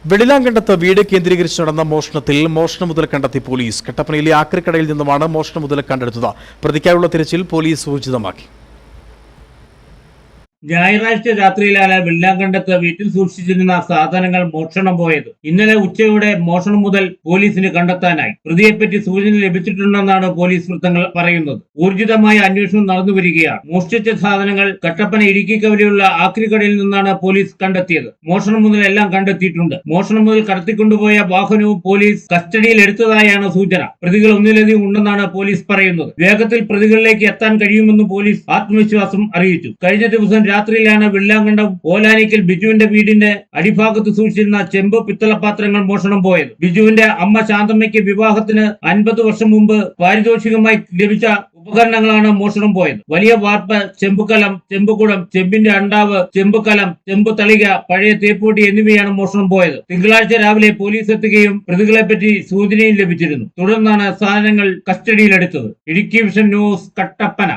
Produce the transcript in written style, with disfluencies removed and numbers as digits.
വെളിലാങ്കണ്ടത്ത് വീട് കേന്ദ്രീകരിച്ച് നടന്ന മോഷണത്തിൽ മോഷണമുതൽ കണ്ടെത്തി പോലീസ്. കട്ടപ്പനയിലെ ആക്രിക്കടയിൽ നിന്നുമാണ് മോഷണമുതൽ കണ്ടെടുത്തത്. പ്രതിക്കായുള്ള തിരച്ചിൽ പോലീസ് ഊർജിതമാക്കി. ഞായറാഴ്ച രാത്രിയിലാണ് വെള്ളിയാങ്കണ്ടത്ത് വീട്ടിൽ സൂക്ഷിച്ചിരുന്ന സാധനങ്ങൾ മോഷണം പോയത്. ഇന്നലെ ഉച്ചയോടെ മോഷണം മുതൽ പോലീസിന് കണ്ടെത്താനായി. പ്രതിയെപ്പറ്റി സൂചന ലഭിച്ചിട്ടുണ്ടെന്നാണ് പോലീസ് വൃത്തങ്ങൾ പറയുന്നത്. ഊർജിതമായ അന്വേഷണം നടന്നുവരികയാണ്. മോഷ്ടിച്ച സാധനങ്ങൾ കട്ടപ്പന ഇടുക്കിക്കവരെയുള്ള ആക്രിക്കടയിൽ നിന്നാണ് പോലീസ് കണ്ടെത്തിയത്. മോഷണം മുതൽ എല്ലാം കണ്ടെത്തിയിട്ടുണ്ട്. മോഷണം മുതൽ കടത്തിക്കൊണ്ടുപോയ വാഹനവും പോലീസ് കസ്റ്റഡിയിൽ എടുത്തതായാണ് സൂചന. പ്രതികൾ ഒന്നിലധികം ഉണ്ടെന്നാണ് പോലീസ് പറയുന്നത്. വേഗത്തിൽ പ്രതികളിലേക്ക് എത്താൻ കഴിയുമെന്ന് പോലീസ് ആത്മവിശ്വാസം അറിയിച്ചു. കഴിഞ്ഞ ദിവസം രാത്രിയിലാണ് വെള്ളിയാങ്കണ്ടം ഓലാനിക്കൽ ബിജുവിന്റെ വീടിന്റെ അടിഭാഗത്ത് സൂക്ഷിച്ചിരുന്ന ചെമ്പ് പിത്തളപാത്രങ്ങൾ മോഷണം പോയത്. ബിജുവിന്റെ അമ്മ ശാന്തമ്മയ്ക്ക് വിവാഹത്തിന് 50 വർഷം മുമ്പ് പാരിതോഷികമായി ലഭിച്ച ഉപകരണങ്ങളാണ് മോഷണം പോയത്. വലിയ വാർപ്പ്, ചെമ്പുകലം, ചെമ്പുകുടം, ചെമ്പിന്റെ അണ്ടാവ്, ചെമ്പുകലം, ചെമ്പ് തളിക, പഴയ തേപ്പൂട്ടി എന്നിവയാണ് മോഷണം പോയത്. തിങ്കളാഴ്ച രാവിലെ പോലീസ് എത്തുകയും പ്രതികളെപ്പറ്റി സൂചനയും ലഭിച്ചിരുന്നു. തുടർന്നാണ് സാധനങ്ങൾ കസ്റ്റഡിയിലെടുത്തത്. Idukki vision news, Kattappana.